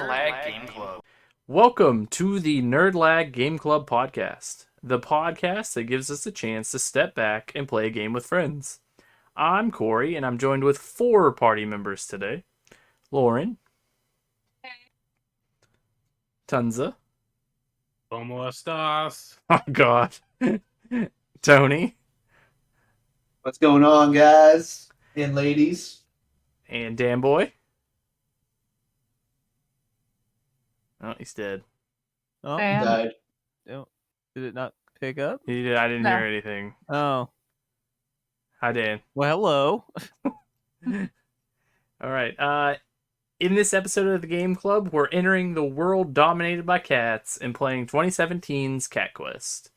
Lag Game Club. Welcome to the Nerd Lag Game Club podcast, the podcast that gives us a chance to step back and play a game with friends. I'm Corey, and I'm joined with 4 party members today. Lauren. Tonsa. ¿Cómo estás? Oh, God. Tony. What's going on, guys and ladies? And Dan Boy. Oh, he's dead. Oh, He died. did it not pick up? I didn't hear anything. Oh, Hi, Dan. well, hello. All right. In this episode of the Game Club, we're entering the world dominated by cats and playing 2017's Cat Quest.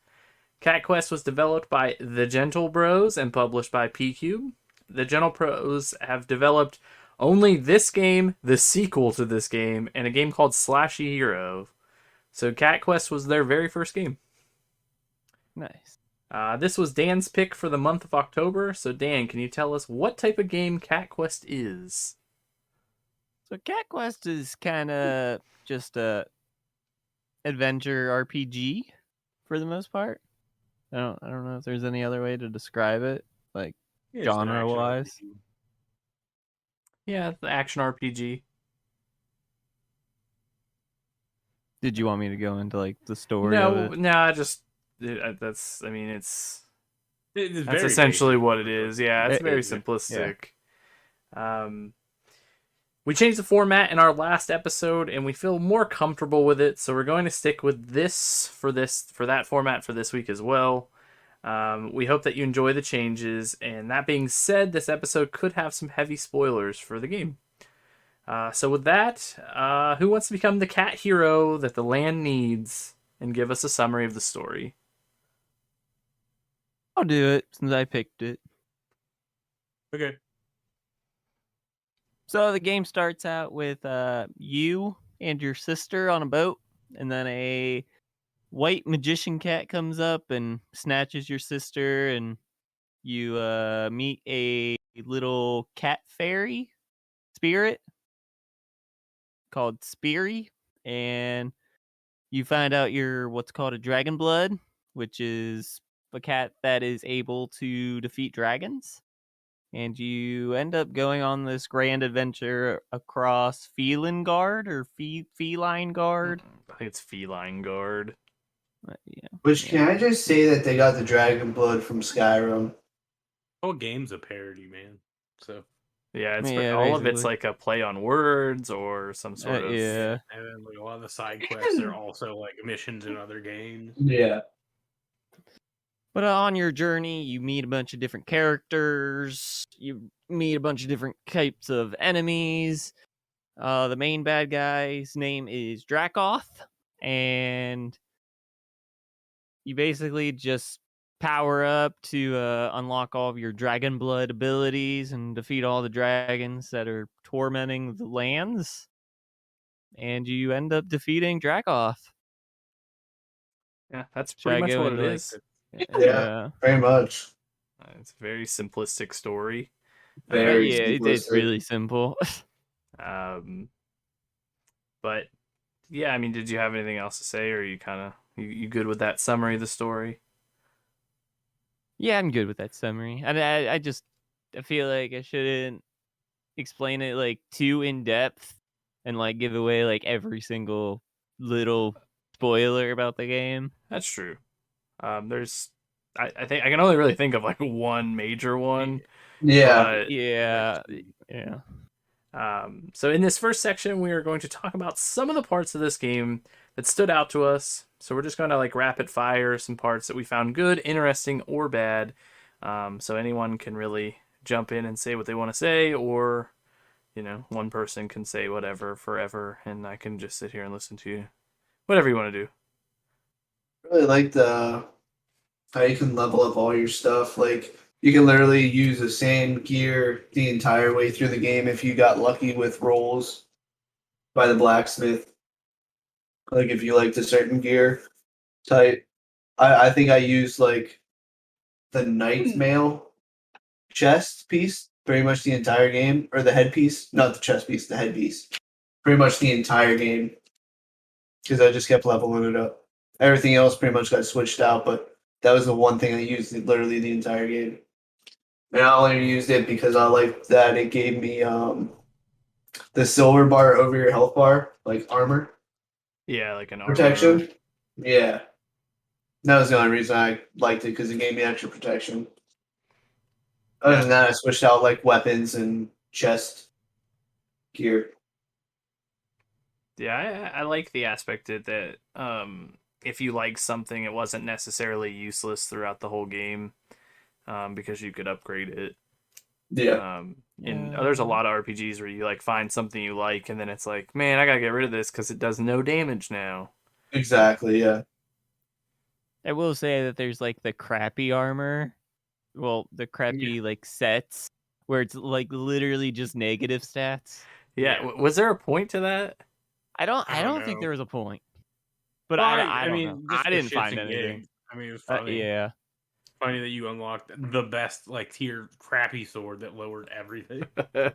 Cat Quest was developed by the Gentlebros and published by Pqube. The Gentlebros have developed only this game, the sequel to this game, and a game called Slashy Hero. So Cat Quest was their very first game. Nice. This was Dan's pick for the month of October. So Dan, can you tell us what type of game Cat Quest is? So Cat Quest is kind of just a adventure RPG for the most part. I don't know if there's any other way to describe it, like genre-wise. Yeah, the action RPG. Did you want me to go into like the story of it? That's It's that's very essentially basic. what it is. Yeah, it's very simplistic. We changed the format in our last episode, and we feel more comfortable with it, so we're going to stick with this for that format for this week as well. We hope that you enjoy the changes, and that being said, this episode could have some heavy spoilers for the game. So with that, who wants to become the cat hero that the land needs and give us a summary of the story? I'll do it since I picked it. Okay. So the game starts out with you and your sister on a boat, and then a white magician cat comes up and snatches your sister, and you meet a little cat fairy spirit called Speary, and you find out you're what's called a dragon blood, which is a cat that is able to defeat dragons. And you end up going on this grand adventure across Feline Guard or Feline Guard. I think it's Feline Guard. Yeah. Which, can I just say that they got the dragon blood from Skyrim? Whole game's a parody, man. So Yeah, Yeah, all of it's basically. like a play on words or some sort of. Yeah. and then like a lot of the side quests are also like missions in other games. Yeah. But on your journey, you meet a bunch of different characters. You meet a bunch of different types of enemies. The main bad guy's name is Dracoth, and you basically just power up to unlock all of your dragon blood abilities and defeat all the dragons that are tormenting the lands. And you end up defeating Dracoth. Yeah, that's Should I pretty much go what it into, like, is. Yeah. Very much. It's a very simplistic story. Very yeah, it's simplistic. really simple. But yeah, I mean, did you have anything else to say, or are you kind of you good with that summary of the story? Yeah, I'm good with that summary. I feel like I shouldn't explain it like too in depth and like give away like every single little spoiler about the game. That's true. There's, I think I can only really think of like one major one. Yeah. But, Yeah. so in this first section, we are going to talk about some of the parts of this game that stood out to us. So we're just going to like rapid fire some parts that we found good, interesting, or bad. So anyone can really jump in and say what they want to say, or, one person can say whatever forever, and I can just sit here and listen to you. Whatever you want to do. Really like how you can level up all your stuff. Like, you can literally use the same gear the entire way through the game if you got lucky with rolls by the blacksmith. Like, if you liked a certain gear type. I think I used like the knight's mail chest piece pretty much the entire game, or the headpiece, not the chest piece, the headpiece. pretty much the entire game because I just kept leveling it up. Everything else pretty much got switched out, but that was the one thing I used literally the entire game. And I only used it because I liked that it gave me the silver bar over your health bar, like armor Yeah, like an protection. armor. Yeah. That was the only reason I liked it because it gave me extra protection. Other than that, I switched out like weapons and chest gear. Yeah, I like the aspect that if you like something, it wasn't necessarily useless throughout the whole game because you could upgrade it. Yeah. And there's a lot of RPGs where you like find something you like, and then it's like, man, I gotta get rid of this because it does no damage now. Exactly, yeah. I will say that there's like the crappy armor. Well, the crappy like sets where it's like literally just negative stats. Yeah, was there a point to that? I don't don't think know. there was a point. But Well, I don't know. just I for didn't shits find and anything. gigs. I mean, it was funny. Yeah. Funny that you unlocked the best like tier crappy sword that lowered everything.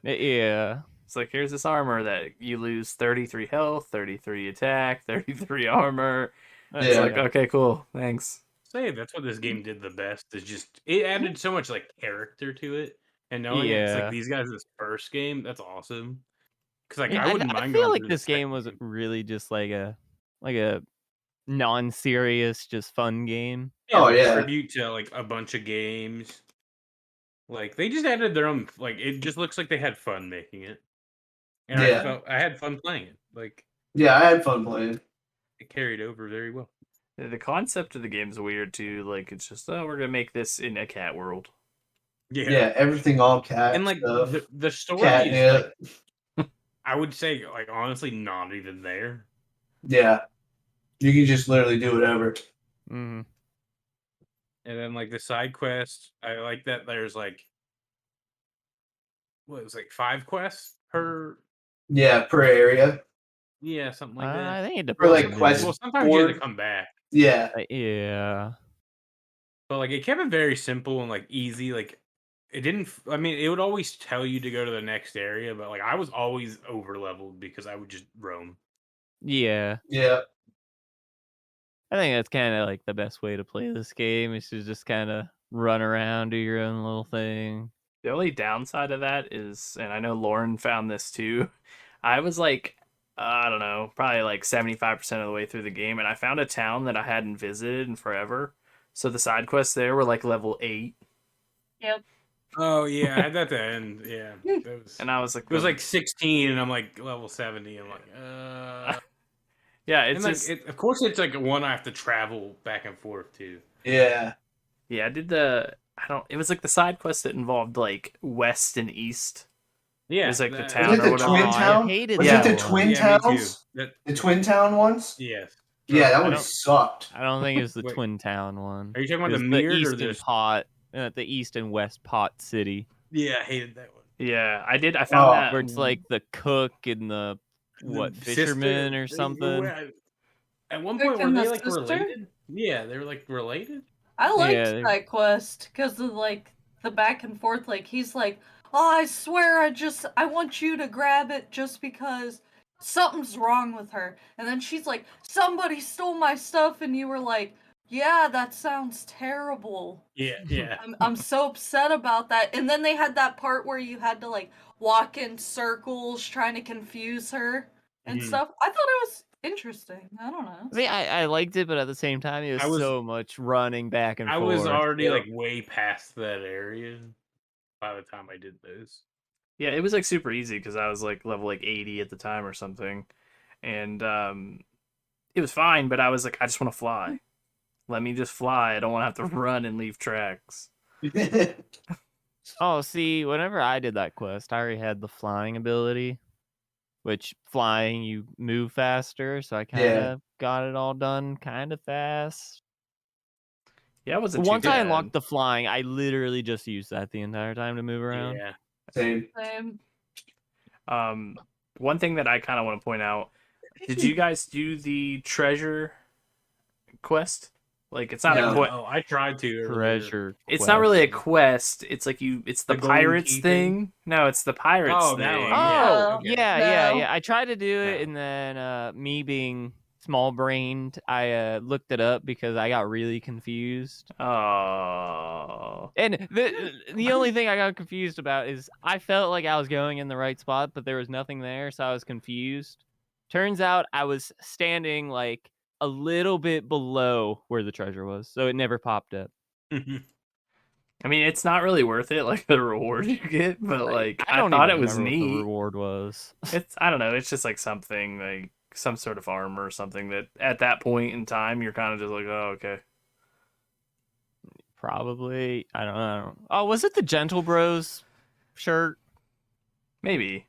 Yeah. It's like, here's this armor that you lose 33 health, 33 attack, 33 armor. It's Yeah. like, okay, cool, thanks. Say that's what this game did the best. Is just it added so much like character to it, and knowing it's like Yeah. these guys' first game, that's awesome. Because like Yeah, I wouldn't I mind feel going like through this the second game was really just like a non-serious, just fun game. Yeah, Oh, like, yeah. tribute to like a bunch of games. Like they just added their own. Like it just looks like they had fun making it, and Yeah. I had fun playing it. Like Yeah, I had fun playing. it carried over very well. The concept of the game's weird too. Like, it's just, oh, we're gonna make this in a cat world. Yeah, everything all cat and like stuff. the story is Catnip. like I would say like honestly not even there. Yeah. You can just literally do whatever. Mm. And then like the side quest, I like that there's like what it was like 5 quests per Yeah, per area. yeah, something like I that. think it Or depends. like quest Well, sometimes you have to board. come back. Yeah. Yeah. But like it kept it very simple and like easy. Like it didn't I mean it would always tell you to go to the next area, but like I was always over leveled because I would just roam. Yeah. Yeah. I think that's kind of like the best way to play this game is to just kind of run around, do your own little thing. The only downside of that is, and I know Lauren found this too, I was like, I don't know, probably like 75% of the way through the game, and I found a town that I hadn't visited in forever. So the side quests there were like level 8. Yep. Oh yeah, I had that to end. Yeah. And I was like, It was like 16 and I'm like level 70. I'm like, yeah, and it's like just, of course it's like one I have to travel back and forth to. Yeah. yeah, it was like the side quest that involved like west and east. Yeah. It was like the that- town Was it or the whatever. Twin I Town? hated Was that it the one. Twin Yeah, me too. Towns? That, The Twin Town ones? yes. Yeah, that I one don't- sucked. I don't think it was the Wait. Twin Town one. Are you talking about It was the the mirrored or East and just Pot, the East and West Pot City, Yeah, I hated that one. Yeah, I found Oh. that. where it's like the cook and the The fisherman sister- or something. At one Cook point, were and they the like sister? related? Yeah, they were like related. I liked Yeah, they- that quest because of like the back and forth. Like he's like, "Oh, I swear, I want you to grab it just because something's wrong with her." And then she's like, "Somebody stole my stuff," and you were like, "Yeah, that sounds terrible. Yeah. I'm so upset about that." And then they had that part where you had to like walk in circles trying to confuse her and Mhm. stuff. I thought it was interesting. I don't know. See, I liked it, but at the same time, it I was was- so much running back and I forth. was already Yeah. like way past that area by the time I did those. Yeah, it was like super easy because I was like level like 80 at the time or something, and it was fine. But I was like, I just want to fly. Let me just fly. I don't want to have to run and leave tracks. Oh, see, whenever I did that quest, I already had the flying ability, which flying you move faster, so I kind of got it all done kind of fast. Yeah, it wasn't Once too I bad. unlocked the flying, I literally just used that the entire time to move around. Yeah. Same. One thing that I kind of want to point out: did you guys do the treasure quest? Like it's not Yeah. a quest. Oh, I tried to earlier. Treasure. It's not really a quest. quest. It's like it's the The golden pirates key thing. thing? No, it's the pirates Oh, thing. that one, Oh, yeah, okay. yeah. No. I tried to do it, No. and then me being small-brained, I looked it up because I got really confused. Oh. And the only thing I got confused about is I felt like I was going in the right spot, but there was nothing there, so I was confused. Turns out I was standing like a little bit below where the treasure was, so it never popped up. I mean, it's not really worth it, like the reward you get, but like I I don't thought even it was remember what the neat. reward was. It's I don't know. It's just like something like some sort of armor or something that at that point in time you're kind of just like, oh, okay. Probably, I don't know. Oh, was it the Gentlebros shirt? Maybe.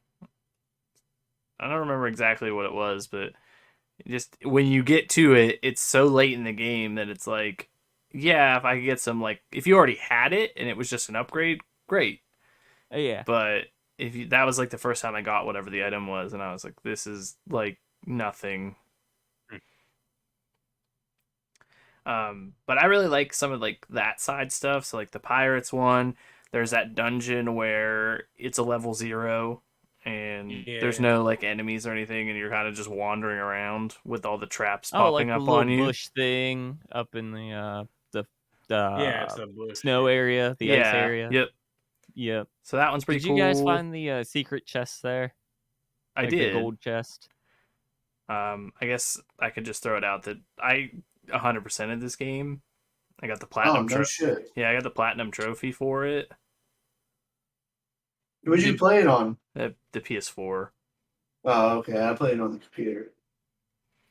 I don't remember exactly what it was, but just when you get to it, it's so late in the game that it's like, yeah, if I could get some like if you already had it and it was just an upgrade, great. Yeah. But if you, that was like the first time I got whatever the item was, and I was like, this is like nothing. But I really like some of like that side stuff. So like the pirates one, there's that dungeon where it's a level 0 and there's Yeah. no like enemies or anything, and you're kind of just wandering around with all the traps Oh, like popping the up little on you. bush thing up in the Yeah, it's a bush. snow area, the ice area. Yep. Yep. So that one's pretty Did cool. you guys find the secret chest there? I Like did. the gold chest. I guess I could just throw it out that I 100%ed this game. I got the Oh, platinum no shit. Yeah, I got the platinum trophy for it. What'd you play it on? The PS4. Oh, okay. I played it on the computer.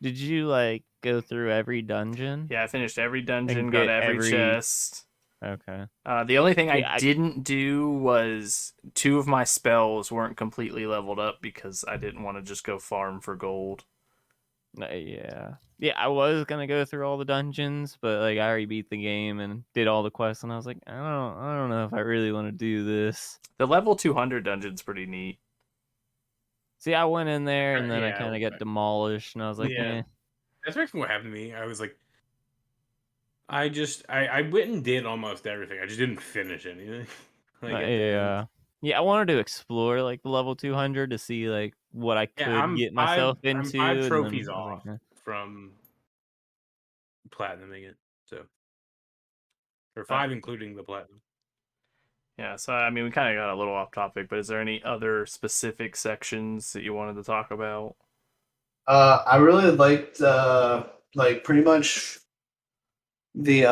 Did you like go through every dungeon? Yeah, I finished every dungeon, And got get every chest. Okay. The only thing Yeah, I didn't do was 2 of my spells weren't completely leveled up because I didn't want to just go farm for gold. Yeah. Yeah, I was gonna go through all the dungeons, but like I already beat the game and did all the quests, and I was like, I don't know if I really want to do this. The level 200 dungeon's pretty neat. See, I went in there and then I Yeah, kind of got demolished, and I was like, Yeah. eh. That's basically what happened to me. I was like, I went and did almost everything. I just didn't finish anything. Like, at the end. Yeah. Yeah, I wanted to explore like the level 200 to see like what I could Yeah, get myself I'm into. 5 and then trophies I was off like, eh. from platinuming it. So, or 5 including the platinum. Yeah, so I mean, we kind of got a little off topic, but is there any other specific sections that you wanted to talk about? I really liked like pretty much the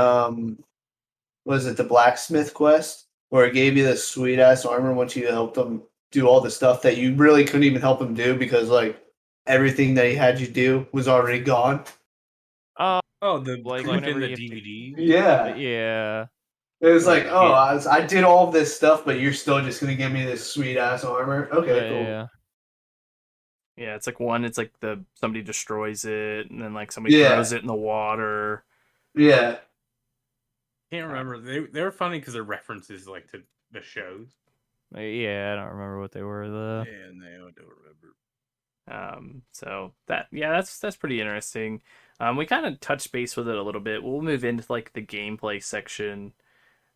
was it the blacksmith quest where it gave you this sweet ass armor once you helped them do all the stuff that you really couldn't even help him do because like everything that he had you do was already gone. Oh, the Like, collecting whenever the you have to- DVD. Yeah. Yeah. It was like, Like, oh, yeah. I did all of this stuff, but you're still just gonna give me this sweet ass armor. Okay, cool. Yeah. Yeah, it's like one, it's like somebody destroys it, and then like somebody Yeah. throws it in the water. Yeah. Can't remember. They were funny because they're references like to the shows. Yeah, I don't remember what they were though. Yeah, no, I don't remember. So that's pretty interesting. We kind of touched base with it a little bit. We'll move into like the gameplay section.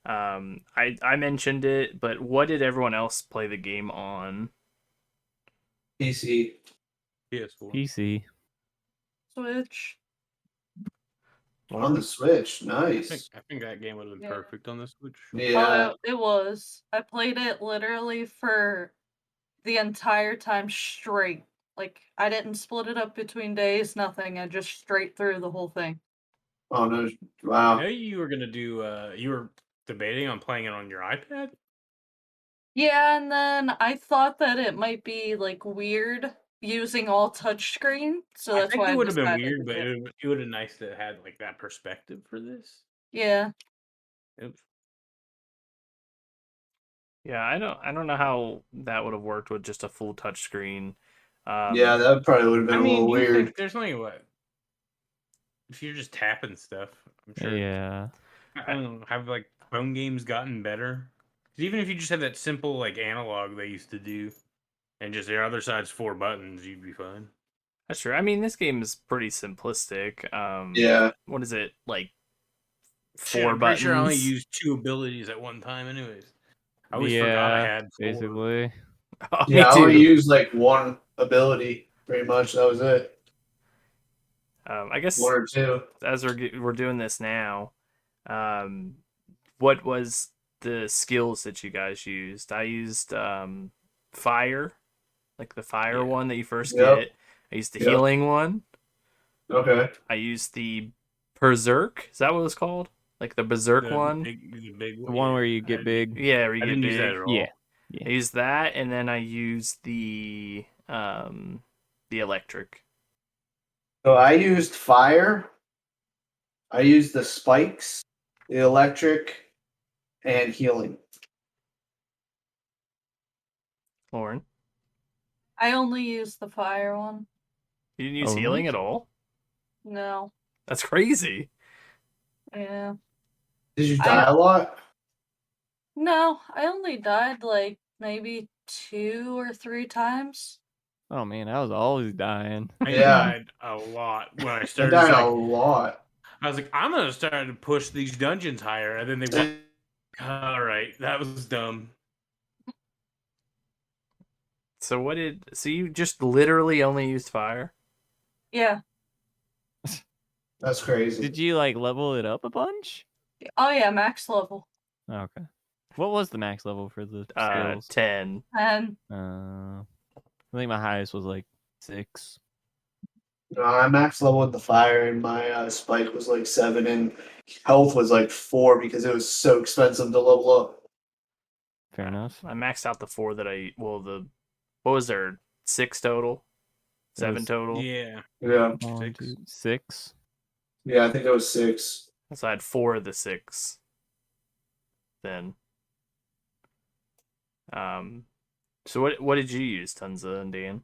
I mentioned it, but what did everyone else play the game on? PC. PS4. PC. Switch. On the Switch. Nice. I think that game would have been Yeah. perfect on the Switch. Yeah. Oh, it was. I played it literally for the entire time straight. Like, I didn't split it up between days, nothing. I just straight through the whole thing. Oh no! I Wow. know you were gonna do. You were debating on playing it on your iPad. Yeah, and then I thought that it might be like weird using all touchscreen, so I that's think why it I would have been decided weird, to but do it. it would have been nice to have like that perspective for this. Yeah. Yep. Yeah, I don't know how that would have worked with just a full touchscreen. Yeah, that probably would have been I a mean, little you weird. think there's only what if you're just tapping stuff. I'm sure. Yeah. I don't know. Have like phone games gotten better? 'Cause even if you just have that simple like analog they used to do, and just the other side's 4 buttons, you'd be fine. That's true. I mean, this game is pretty simplistic. Yeah. What is it like? Shit, 4 I'm pretty sure I only buttons. used 2 abilities at one time, anyways. I always forgot I had 4. basically. Oh, Yeah, I me only too. used like one ability, pretty much. That was it. I guess One or two. as we're doing this now, what was the skills that you guys used? I used fire, like the fire Yeah. one that you first Yep. get. I used the Yep. healing one. Okay. I used the berserk. Is that what it's called? Like the berserk The one? big The one where you I get big. Yeah, where you I get didn't use that big. at all. Yeah. I used that, and then I used the electric. So I used fire. I used the spikes, the electric, and healing. Lauren, I only use the fire one. you didn't use Only? healing at all? No. That's crazy. Yeah. Did you die a lot? No, I only died like maybe 2 or 3 times. Oh man, I was always dying. I Yeah. died a lot when I I started. died a Like, lot. I was like, I'm gonna start to push these dungeons higher, and then they went. All right, that was dumb. So you just literally only used fire? Yeah. That's crazy. Did you like level it up a bunch? Oh yeah, max level. Okay. What was the max level for the Uh, skills? 10. And I think my highest was like 6. No, I max level with the fire, and my spike was like 7, and health was like 4 because it was so expensive to level up. Fair enough. I maxed out the 4 what was there? 6 total? 7 was- total? Yeah. Yeah. 1, 2, 6. Yeah, I think it was 6. So I had 4 of the 6 then. So what did you use, Tonsa and Dan?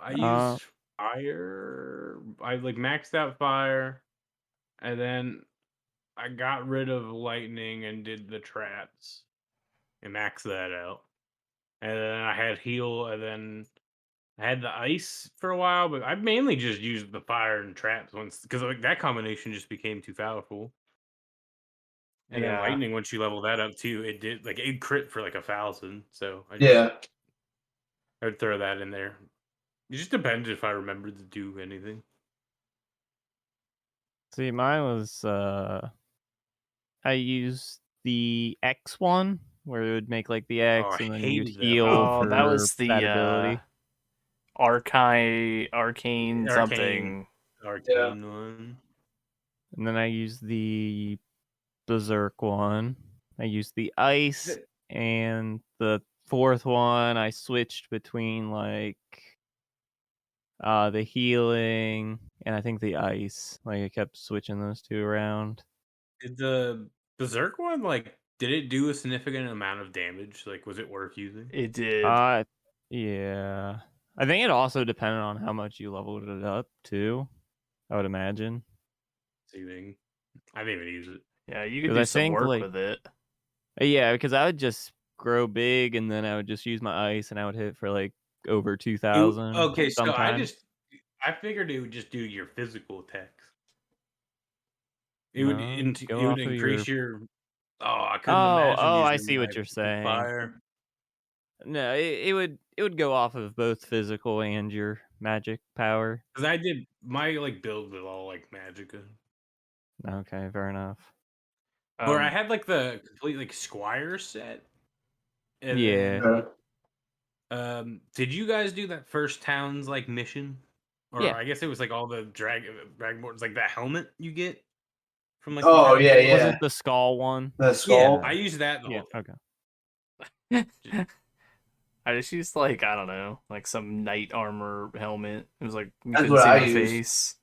I used fire. I like maxed out fire, and then I got rid of lightning and did the traps, and maxed that out. And then I had heal, and then I had the ice for a while, but I mainly just used the fire and traps once because like that combination just became too powerful. And then Yeah. lightning, once you level that up too, it did like it crit for like 1,000. So I Yeah. would throw that in there. It just depends if I remembered to do anything. See, mine was I used the X one where it would make like the X, I and then you'd hated that heal Oh, for that was that the ability. arcane something. Arcane one. And then I used the Berserk one. I used the ice, and the 4th one I switched between like the healing and I think the ice. Like I kept switching those 2 around. Did the Berserk one did it do a significant amount of damage? Like, was it worth using? It did. Yeah. I think it also depended on how much you leveled it up too. I would imagine. Saving. I didn't even use it. Yeah, you could 'Cause do I some think, work like- with it. Yeah, because I would just grow big and then I would just use my ice and I would hit for like over 2,000. Okay, so sometimes. I figured it would just do your physical attacks. It No, would go it would off of increase your. Oh, I couldn't Oh, imagine. I using see what my you're saying. Fire. No, it would go off of both physical and your magic power. Because I did my build with all Magicka. Okay, fair enough. Or I had the complete Squire set. And Yeah. then, did you guys do that first town's mission? Or Yeah. I guess it was all the dragonborns, that helmet you get from the Oh, town? yeah, Was it the skull one? The skull. I used that the Yeah, whole time. okay. I just used I don't know, some knight armor helmet. It was you That's couldn't what see I my used. face.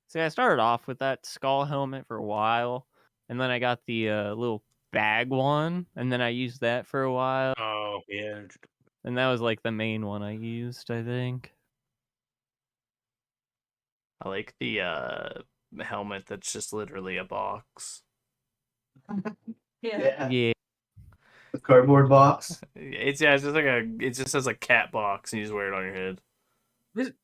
See, I started off with that skull helmet for a while, and then I got the little bag one, and then I used that for a while, Oh, yeah. and that was the main one I used, I think. I like the helmet that's just literally a box. yeah. Yeah. The cardboard box. It's just it just says cat box and you just wear it on your head.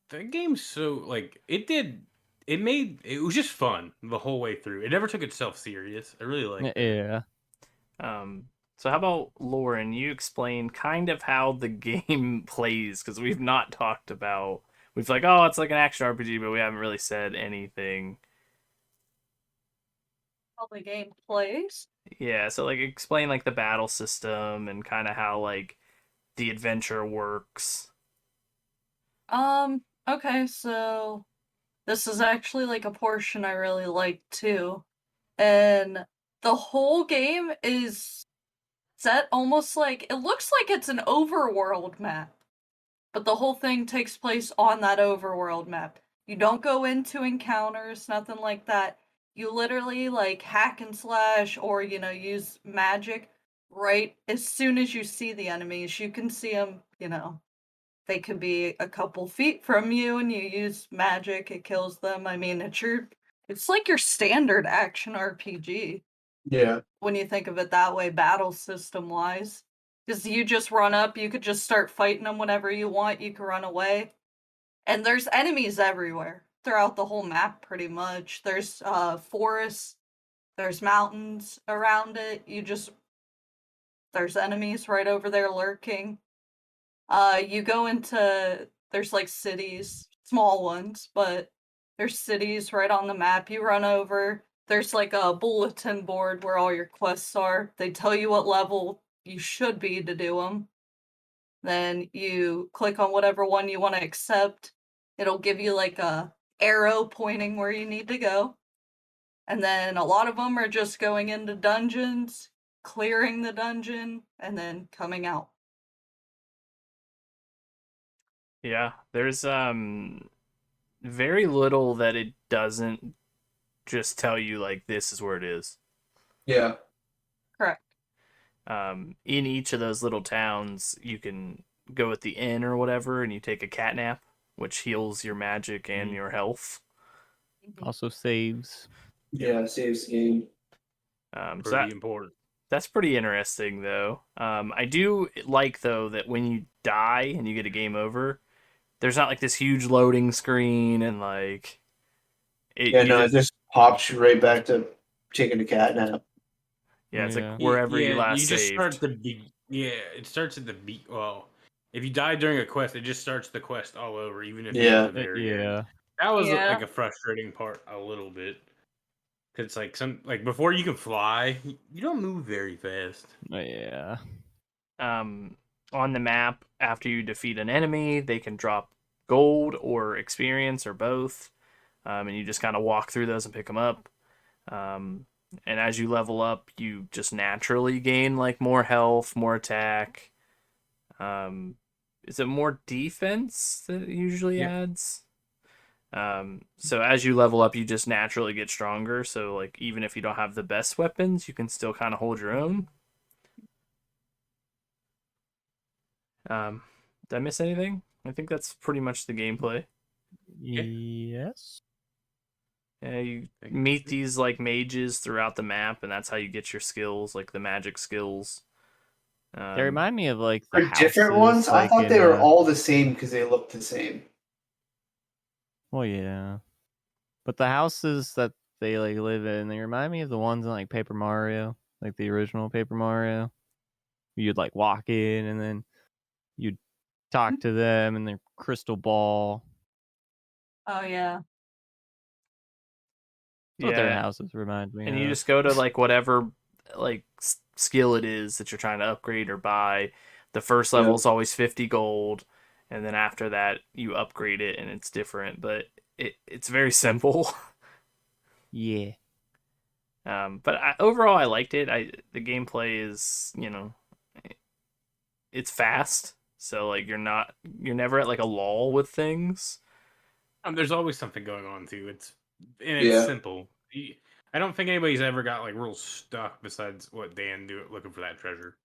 The game's so it did it was just fun the whole way through. It never took itself serious. I really liked it. Yeah. So how about Lauren? You explain kind of how the game plays because we've not talked about. We've like, oh, it's like an action RPG, but we haven't really said anything. How the game plays. Yeah, so like explain like the battle system and kind of how like the adventure works. Okay, so this is actually like a portion I really like too. And the whole game is set almost like it looks like it's an overworld map. But the whole thing takes place on that overworld map. You don't go into encounters, nothing like that. You literally like hack and slash or use magic right as soon as you see the enemies. You can see them, they could be a couple feet from you and you use magic, it kills them. I mean, it's like your standard action RPG Yeah. when you think of it that way, battle system wise. Because you just run up, you could just start fighting them whenever you want, you can run away. And there's enemies everywhere throughout the whole map, pretty much. There's forests, there's mountains around it. There's enemies right over there lurking. You go into, there's like cities, small ones, but there's cities right on the map. You run over, there's like a bulletin board where all your quests are. They tell you what level you should be to do them. Then you click on whatever one you want to accept. It'll give you like a arrow pointing where you need to go. And then a lot of them are just going into dungeons, clearing the dungeon, and then coming out. Yeah, there's very little that it doesn't just tell you like this is where it is. Yeah. Correct. In each of those little towns, you can go at the inn or whatever, and you take a cat nap, which heals your magic and your health. Also saves. Yeah, saves the game. So Pretty important. that's pretty interesting, though. I do like though that when you die and you get a game over, there's not like this huge loading screen and like It just pops you right back to taking a cat nap. yeah, it's Yeah. like wherever you last you just saved. start it starts at the beat. Well, if you die during a quest, it just starts the quest all over, even if you're at the very end. Yeah. That was Yeah. like a frustrating part a little bit. Cause it's like before you can fly, you don't move very fast. Yeah. On the map, after you defeat an enemy, they can drop gold or experience or both, and you just kind of walk through those and pick them up. And as you level up, you just naturally gain like more health, more attack. Is it more defense that it usually adds? So as you level up, you just naturally get stronger. So like even if you don't have the best weapons, you can still kind of hold your own. Did I miss anything? I think that's pretty much the gameplay. Yes. Yeah, you meet these like mages throughout the map, and that's how you get your skills, like the magic skills. They remind me of like the They're different houses, ones? I like thought in, they were all the same because they looked the same. Well, yeah. But the houses that they like live in, they remind me of the ones in like Paper Mario, like the original Paper Mario. You'd like walk in and then you'd talk to them and their crystal ball. Oh, yeah. That's what their Yeah, houses remind me and of. you just go to like whatever like skill it is that you're trying to upgrade or buy. The first level is always 50 gold, and then after that you upgrade it and it's different, but it's very simple. Yeah. But overall I liked it. The gameplay is, it's fast, so like you're never at like a lull with things. There's always something going on too. It's Yeah. simple. I don't think anybody's ever got like real stuck besides what Dan do looking for that treasure.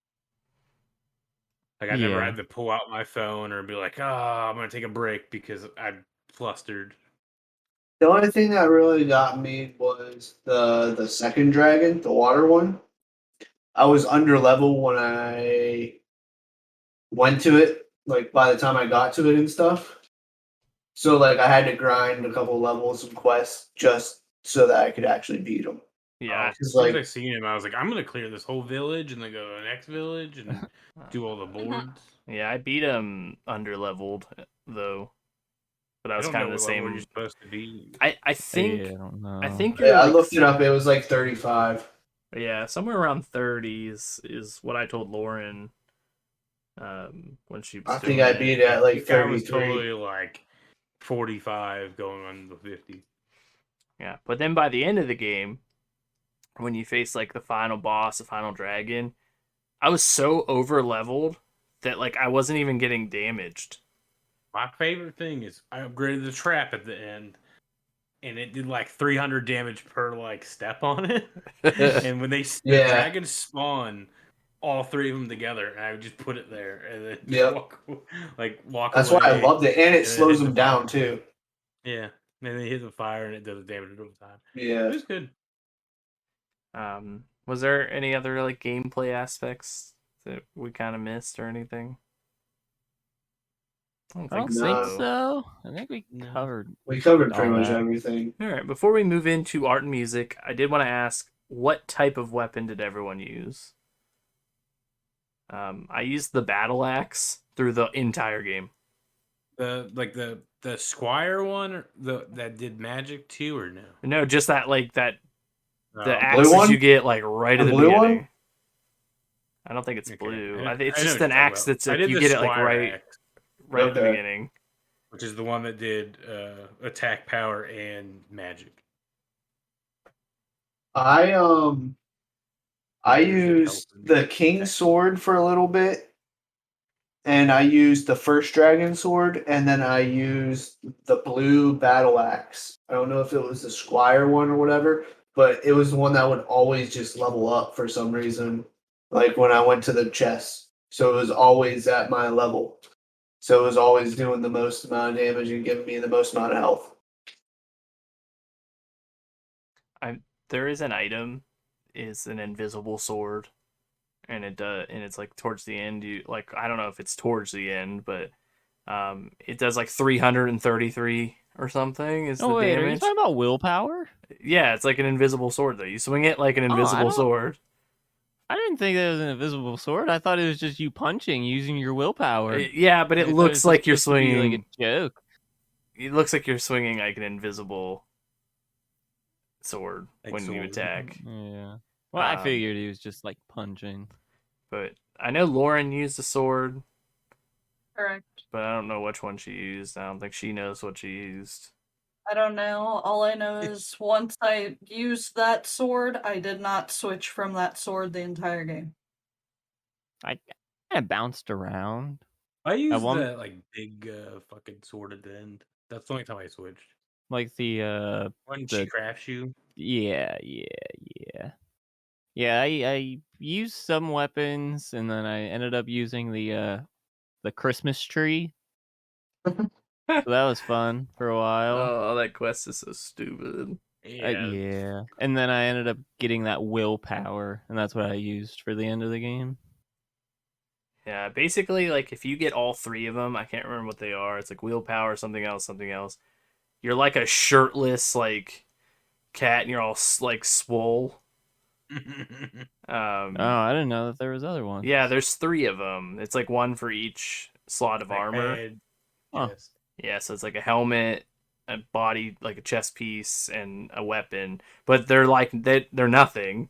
Like I never Yeah. had to pull out my phone or be like, "Oh, I'm gonna take a break because I flustered." The only thing that really got me was the second dragon, the water one. I was under level when I went to it, like by the time I got to it and stuff. So like I had to grind a couple levels of quests just so that I could actually beat him. Yeah, As It's soon as like I seen him, I was like, I'm gonna clear this whole village and then go to the next village and do all the boards. yeah, I beat him under leveled though, but that I was don't kind know of the what level same. you're supposed to be. I think Yeah, I don't know. I think yeah, you're I like looked it up. It was like 35. yeah, somewhere around 30s is what I told Lauren when she was I think doing I it. beat it at like This guy was 33. totally like 45 going on the 50. Yeah, but then by the end of the game, when you face like the final boss, the final dragon, I was so over leveled that like I wasn't even getting damaged. My favorite thing is I upgraded the trap at the end, and it did like 300 damage per like step on it. And when the Yeah. dragons spawn, all three of them together, and I would just put it there and then just Yep. walk That's why I away. loved it, and it then slows hit them the fire. down too. Yeah, then they hit the fire and it does damage over time. Yeah. It was good. Was there any other like gameplay aspects that we kind of missed or anything? I don't I don't think think so. so. I think we No. covered. We covered All pretty much that. everything. All right, before we move into art and music, I did want to ask what type of weapon did everyone use? I used the battle axe through the entire game. The squire one that did magic too, or no? No, just that like that the Oh, axes one? you get like right The at the blue beginning. one? I don't think it's Okay. blue. I It's know just what an you're talking axe about. that's I like did you the get it like squire right axe, at the Okay. beginning. which is the one that did attack power and magic. I Yours did used health and the king attack. sword for a little bit, and I used the first dragon sword, and then I used the blue battle axe. I don't know if it was the squire one or whatever, but it was the one that would always just level up for some reason. Like when I went to the chest, so it was always at my level. So it was always doing the most amount of damage and giving me the most amount of health. There is an item, is an invisible sword, and it's like towards the end. You like I don't know if it's towards the end, but it does like 333 or something. Is Oh the wait, damage? are you talking about willpower? Yeah, it's like an invisible sword though. You swing it like an I invisible don't- sword. I didn't think that was an invisible sword. I thought it was just you punching using your willpower. Yeah, but I it thought looks was like you're supposed to be swinging. like a joke. It looks like you're swinging like an invisible sword Like when you sword. attack. Yeah. Well, I figured he was just like punching. But I know Lauren used a sword, Correct. but I don't know which one she used. I don't think she knows what she used. I don't know. All I know is once I used that sword, I did not switch from that sword the entire game. I kind of bounced around. I used one- that like big fucking sword at the end. That's the only time I switched. Like the When The- she crafts you. yeah. Yeah, I used some weapons and then I ended up using the Christmas tree. So that was fun for a while. Oh, that quest is so stupid. Yeah. And then I ended up getting that willpower, and that's what I used for the end of the game. Yeah, basically, like if you get all three of them, I can't remember what they are. It's like willpower, something else, something else. You're like a shirtless like cat, and you're all like swole. Oh, I didn't know that there was other ones. Yeah, there's three of them. It's like one for each slot of armor. Huh. Yes. Yeah, so it's like a helmet, a body, like a chest piece, and a weapon. But they're like they're nothing.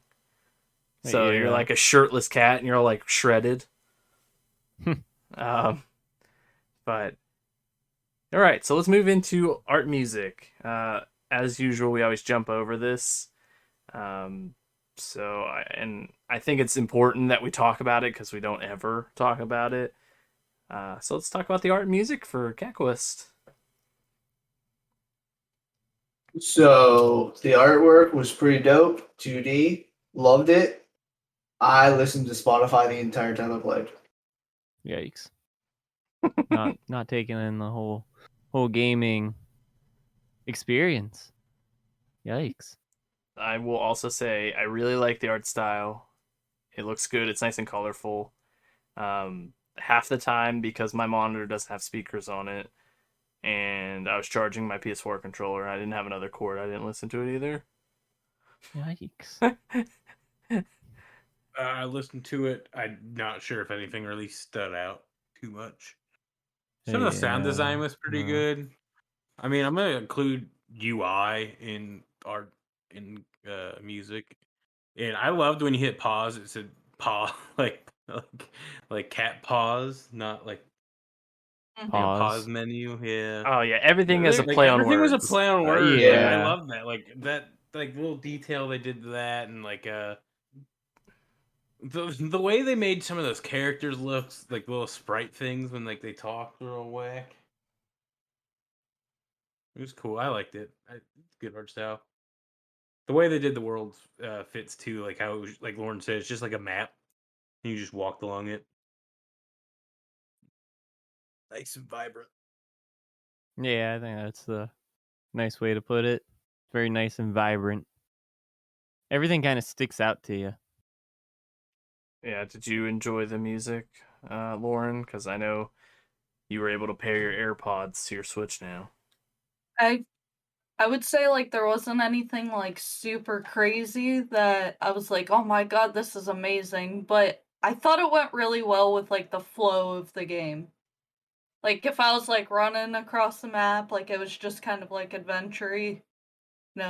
So you're Yeah. like a shirtless cat, and you're all like shredded. But all right, so let's move into art and music. As usual, we always jump over this. I think it's important that we talk about it because we don't ever talk about it. So let's talk about the art and music for Cat Quest. So the artwork was pretty dope. 2D. Loved it. I listened to Spotify the entire time I played. Yikes. not taking in the whole gaming experience. Yikes. I will also say I really like the art style. It looks good. It's nice and colorful. Half the time, because my monitor doesn't have speakers on it, and I was charging my PS4 controller. I didn't have another cord. I didn't listen to it either. Yikes. I listened to it. I'm not sure if anything really stood out too much. Some of the sound design was pretty no. good. I mean, I'm gonna include UI in art in music, and I loved when you hit pause. It said paw like cat paws, not like Mhm. a pause Pause. menu. Yeah, Oh yeah, everything is a like play on everything was a words. play on words. Like I Yeah. love that. Like that. Like little detail they did to that, and like the way they made some of those characters look like little sprite things when like they talk were all whack. It was cool. I liked it. It's good art style. The way they did the world fits too, like how it was, like Lauren said, it's just like a map. And you just walked along it. Nice and vibrant. Yeah, I think that's the nice way to put it. Very nice and vibrant. Everything kind of sticks out to you. Yeah, did you enjoy the music, Lauren? Because I know you were able to pair your AirPods to your Switch now. I I would say like there wasn't anything like super crazy that I was like, "Oh my god, this is amazing." But I thought it went really well with like the flow of the game. Like if I was like running across the map, like it was just kind of like adventure-y,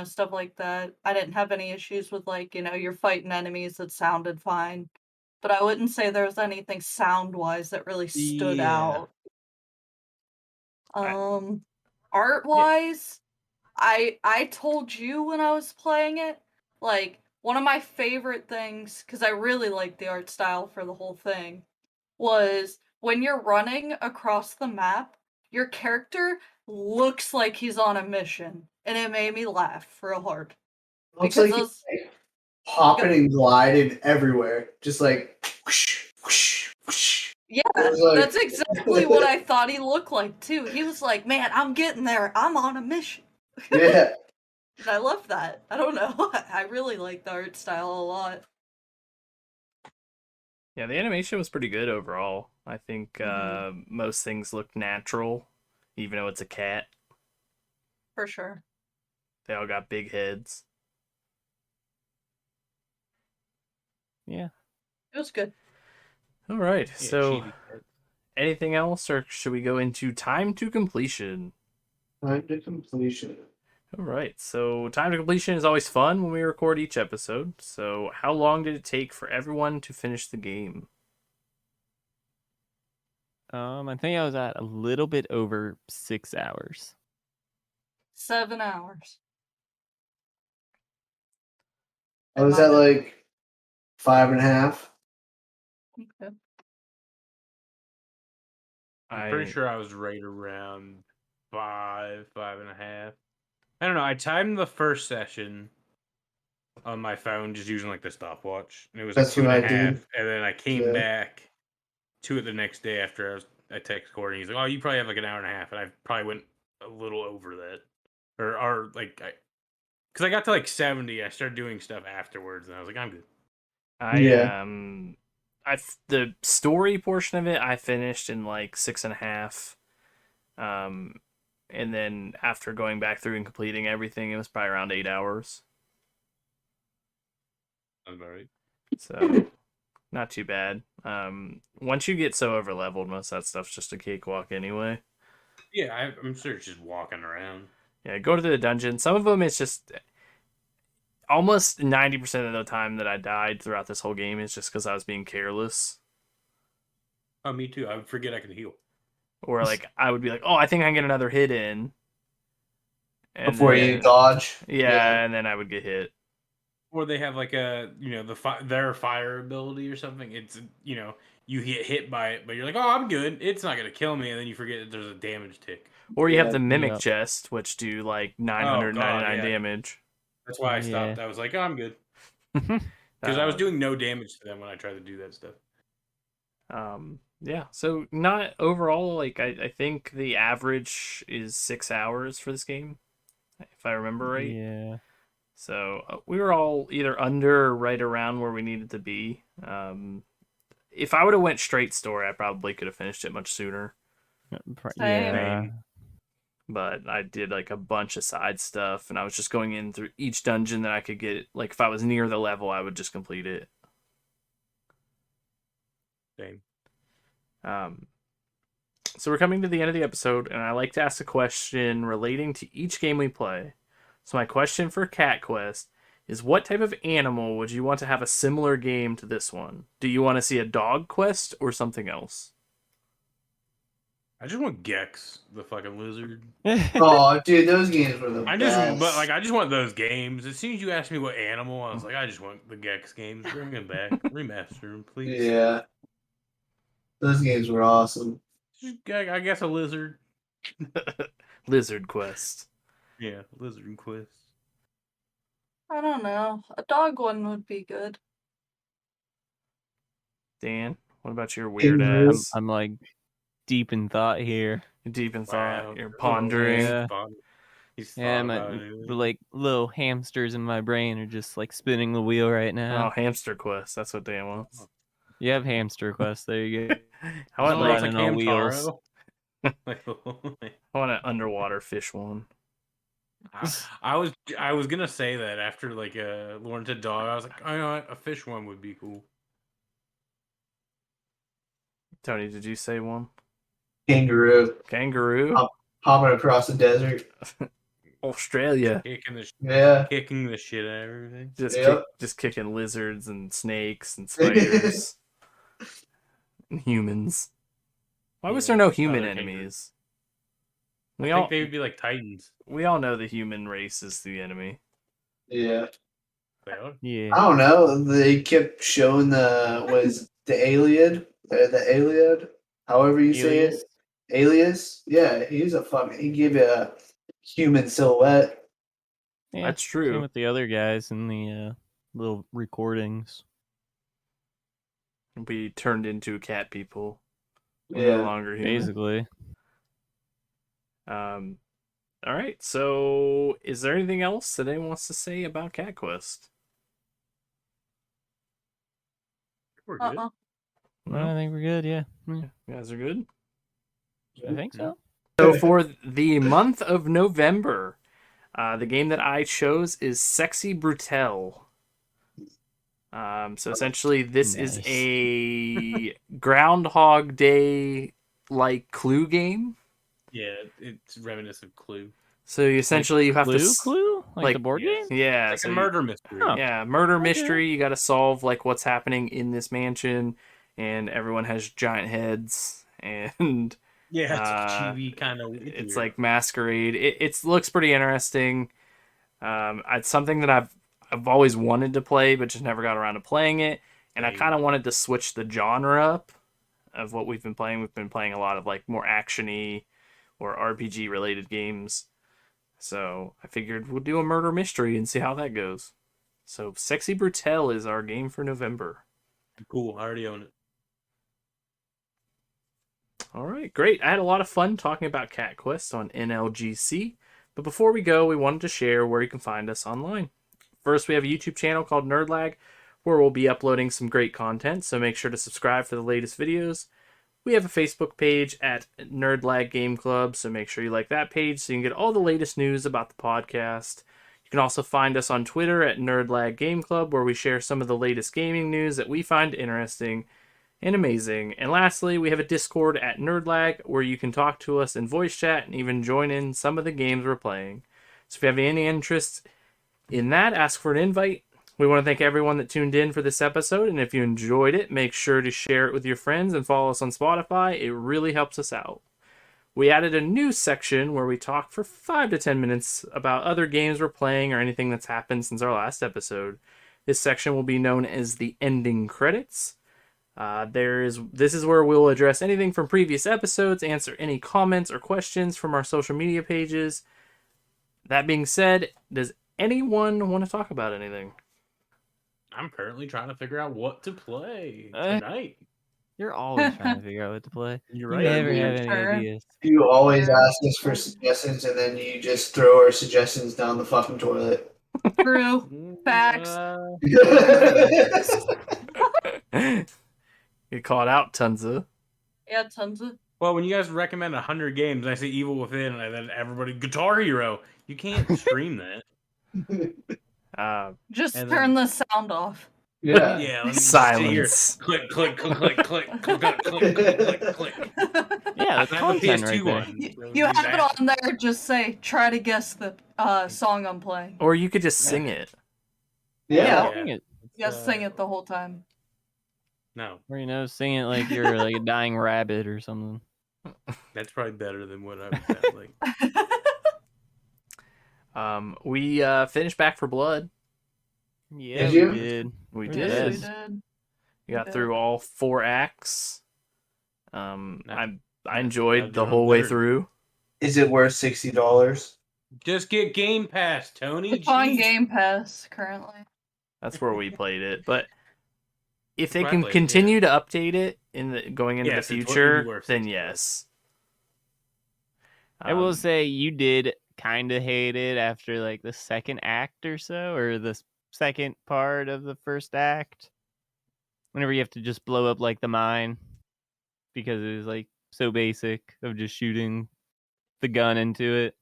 stuff like that. I didn't have any issues with like, you're fighting enemies that sounded fine. But I wouldn't say there was anything sound-wise that really stood Yeah. out. I, Yeah. Art-wise, I told you when I was playing it, like one of my favorite things, because I really like the art style for the whole thing, was when you're running across the map, your character looks like he's on a mission, and it made me laugh real hard Looks because like he's those. like hopping and gliding everywhere, just like whoosh, whoosh, whoosh. Yeah, It was that's exactly what I thought he looked like too. He was like, "Man, I'm getting there. I'm on a mission." yeah. And I love that. I don't know. I really like the art style a lot. yeah, the animation was pretty good overall. I think Mhm. most things looked natural, even though it's a cat. For sure. They all got big heads. Yeah. It was good. All right, Yeah, so cheesy. anything else, or should we go into time to completion? Time to completion. All right, so time to completion is always fun when we record each episode. So, how long did it take for everyone to finish the game? I think I was at a little bit over 6 hours. 7 hours. I in was my at book. like 5.5. Okay. I'm pretty sure I was right around 5.5. I don't know. I timed the first session on my phone just using like the stopwatch, and it was like That's two what and a I half. did. And then I came Yeah. back to it the next day after I text Corey. He's like, "Oh, you probably have like an hour and a half," and I probably went a little over that, or like because I got to like 70. I started doing stuff afterwards, and I was like, "I'm good." Yeah. The story portion of it I finished in like 6.5. And then after going back through and completing everything, it was probably around 8 hours. That's about right. So not too bad. Once you get so over leveled, most of that stuff's just a cakewalk anyway. Yeah, I'm sure it's just walking around. Yeah, go to the dungeon. Some of them it's just almost 90% of the time that I died throughout this whole game is just because I was being careless. Oh, me too. I would forget I can heal. Or like I would be like, oh, I think I can get another hit in. And Before you then dodge. yeah, and then I would get hit. Or they have like a their fire ability or something. It's you get hit by it, but you're like, oh, I'm good. It's not gonna kill me, and then you forget that there's a damage tick. Or you have Yeah. the mimic Yep. chest, which do like Oh 999 god, yeah. damage. That's why I Yeah. stopped. I was like, oh, I'm good, because I was Uh, doing no damage to them when I tried to do that stuff. yeah, so not overall, like I think the average is 6 hours for this game, if I remember right. Yeah. So we were all either under or right around where we needed to be. If I would have went straight story, I probably could have finished it much sooner. Yeah. Same. but I did like a bunch of side stuff, and I was just going in through each dungeon that I could get. Like if I was near the level, I would just complete it. Same. So we're coming to the end of the episode, and I like to ask a question relating to each game we play. So my question for Cat Quest is, what type of animal would you want to have a similar game to this one? Do you want to see a dog quest or something else? I just want Gex, the fucking lizard. Oh, dude, those games were the I just want those games. As soon as you asked me what animal, I was like, I just want the Gex games. Bring them back, remaster them, please. Yeah, those games were awesome. I guess a lizard. Lizard Quest. Yeah, lizard quest. I don't know. A dog one would be good. Dan, what about your weird Kangaroo. ass? I'm like deep in thought here. Deep in thought. Wow. You're pondering. Yeah. He's Yeah, thought my about it. like little hamsters in my brain are just like spinning the wheel right Oh, now. Hamster Quest. That's what Dan wants. You have hamster quest. There you go. I want Like- like running on wheels. I want an underwater fish one. I was gonna say that after like Lauren said dog, I was like, oh, you know what? A fish one would be cool. Tony, did you say one? Kangaroo Kangaroo? Oh. hopping across the desert. Australia. Yeah, Kicking the shit out of everything. Yep. Just kicking lizards and snakes and spiders. And humans. Why was Yeah, there no human other enemies? I We think all they would be like titans. we all know the human race is the enemy. yeah. They are. Yeah. I don't know. They kept showing the alien, the alien, however you say it, alias. Yeah, he gave you a human silhouette. Yeah, That's Same true. with the other guys in the little recordings. We turned into cat people. We're no Yeah, longer human. Basically. All right. So, is there anything else that anyone wants to say about Cat Quest? We're good. Uh-uh. I think we're good. Yeah. You guys are good. I think so. So for the month of November, the game that I chose is Sexy Brutelle. So essentially, this is Nice. a Groundhog Day like Clue game. Yeah, it's reminiscent of Clue. So you essentially you have to Clue? Like the board yes. game? yeah, Like so a murder mystery. Oh. yeah, murder Okay. mystery. You got to solve like what's happening in this mansion, and everyone has giant heads, and Yeah, it's Uh, chibi kind of. it's like masquerade. It looks pretty interesting. It's something that I've always wanted to play, but just never got around to playing it. And I Same. kind of wanted to switch the genre up of what we've been playing. We've been playing a lot of like more actiony or RPG related games. So I figured we'll do a murder mystery and see how that goes. So Sexy Brutelle is our game for November. Cool. I already own it. All right, great. I had a lot of fun talking about Cat Quest on NLGC. But before we go, we wanted to share where you can find us online. First, we have a YouTube channel called Nerdlag, where we'll be uploading some great content, so make sure to subscribe for the latest videos. We have a Facebook page at Nerdlag Game Club, so make sure you like that page so you can get all the latest news about the podcast. You can also find us on Twitter at Nerdlag Game Club, where we share some of the latest gaming news that we find interesting and amazing. And lastly, we have a Discord at Nerdlag, where you can talk to us in voice chat and even join in some of the games we're playing. So if you have any interest in that, ask for an invite. We want to thank everyone that tuned in for this episode, and if you enjoyed it, make sure to share it with your friends and follow us on Spotify. It really helps us out. We added a new section where we talk for 5 to 10 minutes about other games we're playing or anything that's happened since our last episode. This section will be known as the ending credits. This is where we'll address anything from previous episodes, answer any comments or questions from our social media pages. That being said, does anyone want to talk about anything? I'm currently trying to figure out what to play tonight. You're always trying to figure out what to play. You're You right. never have any Sure. ideas. You always ask us for suggestions, and then you just throw our suggestions down the fucking toilet. True. Facts. Get called out, Tonsa. Yeah, tons of. Well, when you guys recommend 100 games, I say Evil Within, and then everybody Guitar Hero. You can't stream that. Just And turn then- the sound off. Yeah. Yeah, let me just sit here. Silence. Click, click, click, click, click, click, click, click, click. Yeah, that's I have the content PS2 right there. one. so You do have that. it on there. Just say, try to guess the song I'm playing. Or you could just sing it. Yeah. Sing it. Just sing it the whole time. No, Or sing it like you're like a dying rabbit or something. that's probably better than what I would sound like. We finished Back for Blood. Yeah, Did we you? did. We Yes, did. Yes, we Yes. did. We got did. through all 4 acts. I enjoyed the you're on whole way third. through. Is it worth $60? Just get Game Pass, Tony. It's on Jeez. Game Pass currently. That's where we played it. But if they That's where I can played it, continue to update it going into Yes, the it's what it'd be future, worth then $60. yes. I will say you did kind of hate it after like the second act or so, or the second part of the first act. Whenever you have to just blow up like the mine, because it was like so basic of just shooting the gun into it.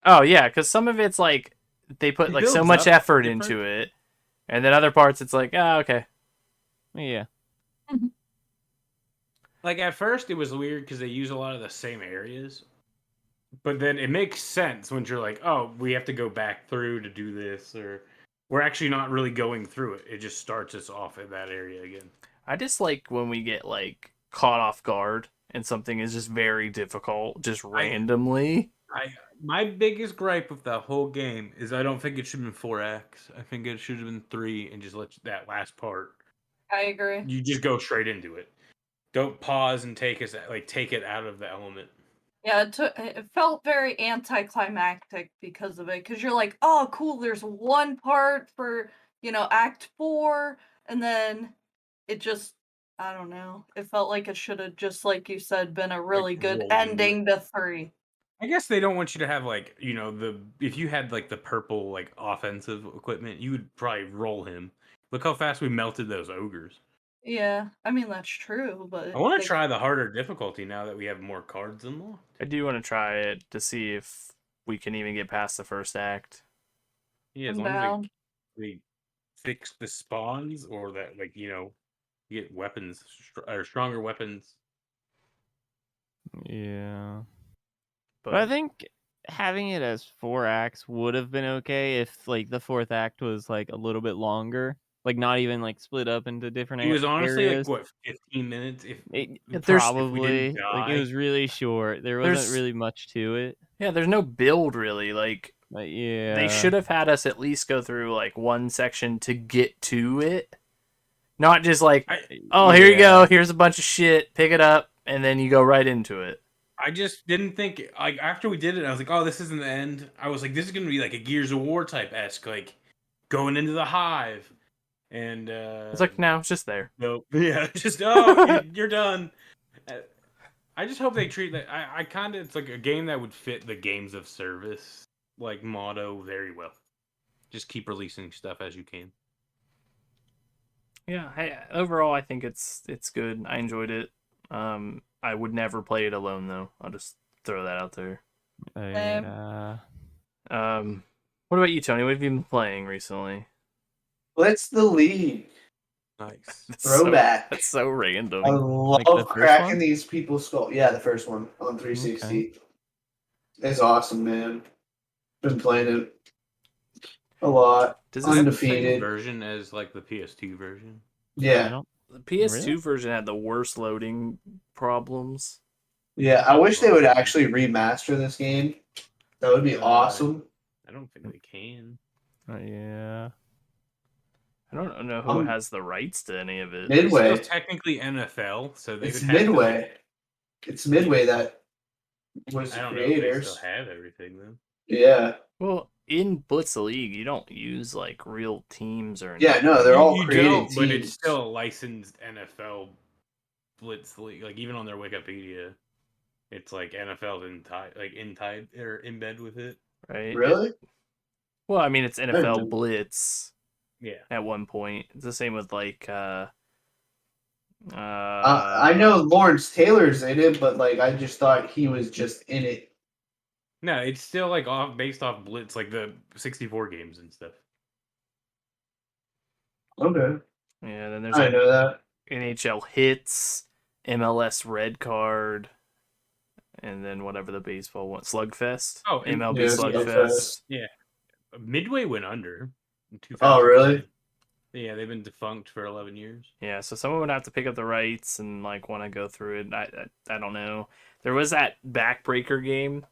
Oh yeah, because some of it's like they put It like so builds much up effort different. into it, and then other parts it's like, oh okay. Yeah. Like at first, it was weird because they use a lot of the same areas, but then it makes sense when you're like, oh, we have to go back through to do this, or we're actually not really going through it. It just starts us off in that area again. I just like when we get like caught off guard and something is just very difficult, just randomly. My biggest gripe with the whole game is I don't think it should have been 4 acts. I think it should have been 3 and just let that last part. I agree. You just go straight into it. Don't pause and take it out of the element. Yeah, it felt very anticlimactic because of it. Because you're like, oh, cool, there's one part for, Act 4, and then it just, I don't know. It felt like it should have just, like you said, been a really good rolled into ending to 3. I guess they don't want you to have if you had like the purple like offensive equipment, you would probably roll him. Look how fast we melted those ogres. Yeah, I mean, that's true, but I want they- to try the harder difficulty now that we have more cards unlocked. I do want to try it to see if we can even get past the first act. Yeah, as I'm long down. as they fix the spawns or that you get weapons or stronger weapons. Yeah. But, But I think having it as 4 acts would have been okay if like the 4th act was like a little bit longer, like not even like split up into different It was honestly areas. like what 15 minutes if Probably didn't like it die. was really short. There wasn't There's- really much to it. yeah, there's no build really. Like But yeah, they should have had us at least go through like one section to get to it. Not just like, oh, here you go, here's a bunch of shit, pick it up, and then you go right into it. I just didn't think like after we did it, I was like, oh, this isn't the end. I was like, this is gonna be like a Gears of War type esque, like going into the hive. And It's like, no, it's just there. nope. Yeah, just you're done. I just hope they treat that. I kind of it's like a game that would fit the games of service like motto very well. Just keep releasing stuff as you can. Yeah, overall I think it's good. I enjoyed it. I would never play it alone though. I'll just throw that out there. yeah. What about you, Tony? What have you been playing recently? What's the league? Nice. Throwback. That's so random. I love the first cracking one? these people's skull. Yeah, the first one on 360. It's awesome, man. Been playing it a lot. Does Is that this, the same Undefeated. version as like the PS2 version? I Yeah, don't- the PS2 Really? version had the worst loading problems. yeah. I wish they would actually remaster this game. That would be awesome. I don't think they can. yeah. I don't know who has the rights to any of it. Midway. It's still technically NFL, so they It's would have to, Midway. like, It's Midway that was I the don't know if they creators. still have everything though. Yeah. Well, in Blitz League, you don't use like real teams or Yeah, anything. no, they're all You created don't, but it's teams. still a licensed NFL Blitz League. Like even on their Wikipedia, it's like NFL's in tied or in bed with it. right. Really? Well, I mean, it's know. NFL Blitz Yeah. at one point. It's the same with like I know Lawrence Taylor's in it, but like I just thought he was just in it. No, it's still like based off Blitz, like the 64 games and stuff. Okay, Yeah, then there's I like know that. NHL Hits, MLS Red Card, and then whatever the baseball one, Slugfest. Oh, and- MLB Yeah, Slugfest. Midway went under in 2000. Oh, really? Yeah, they've been defunct for 11 years. Yeah, so someone would have to pick up the rights and like want to go through it. I don't know. There was that backbreaker game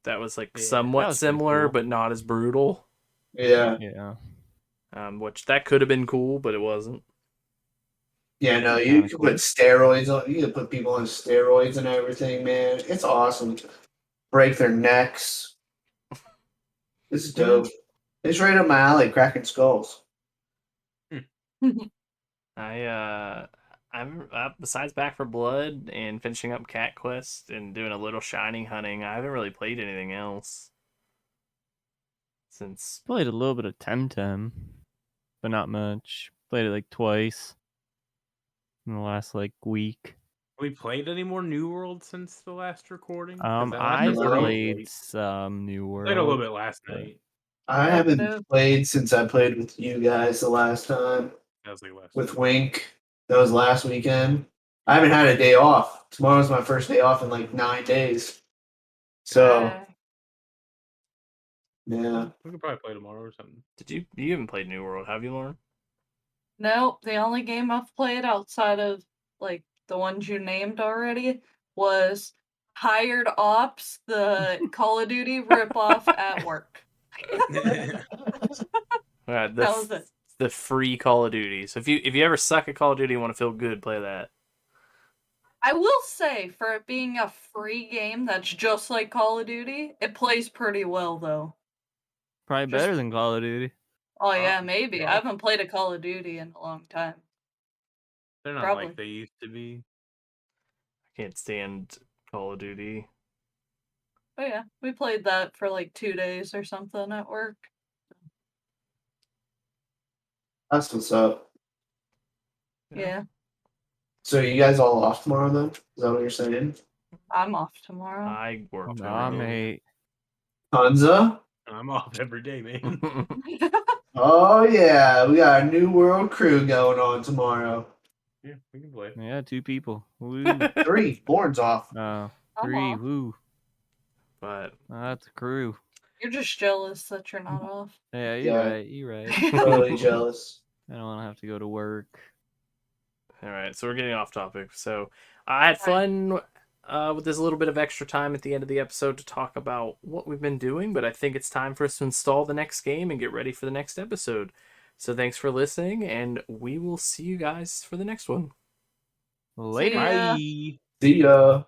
that was like Yeah, somewhat that was pretty similar, cool. but not as brutal. Yeah. Yeah. Which that could have been cool, but it wasn't. Yeah, no, you Kinda can cool. put steroids on. You can put people on steroids and everything, man. It's awesome. Break their necks. This is dope. It's right up my alley, cracking skulls. I'm besides Back for Blood and finishing up Cat Quest and doing a little shining hunting. I haven't really played anything else since. Played a little bit of Temtem, but not much. Played it like twice in the last like week. We played any more New World since the last recording? 'Cause that last I recording was played late. some New World. Played a little bit last but- night. I Yeah, haven't no. played since I played with you guys the last time. That was like last With week. Wink. That was last weekend. I haven't had a day off. Tomorrow's my first day off in like 9 days. So, yeah. We could probably play tomorrow or something. You haven't played New World, have you, Lauren? Nope, the only game I've played outside of like the ones you named already was Hired Ops, the Call of Duty ripoff at work. Alright, That was it. the free Call of Duty. So if you ever suck at Call of Duty and want to feel good, play that. I will say, for it being a free game that's just like Call of Duty, it plays pretty well though. Probably Just- better than Call of Duty. Oh yeah, maybe. yeah. I haven't played a Call of Duty in a long time. They're not Probably. like they used to be. I can't stand Call of Duty. But yeah, we played that for like 2 days or something at work. That's what's up. Yeah, So, you guys all off tomorrow then? Is that what you're saying? I'm off tomorrow. I work Nah, every day. mate. Tonsa? I'm off every day, man. Oh, yeah. We got a New World crew going on tomorrow. Yeah, we can play. Yeah, 2 people. Woo. 3. Born's off. I'm 3. off. Woo. But That's a crew. You're just jealous that you're not off. Yeah, you're Yeah. right. You're right. Totally jealous. I don't want to have to go to work. all right, so we're getting off topic. So I had fun with this little bit of extra time at the end of the episode to talk about what we've been doing, but I think it's time for us to install the next game and get ready for the next episode. So thanks for listening, and we will see you guys for the next one. Later. ya. Bye. See ya.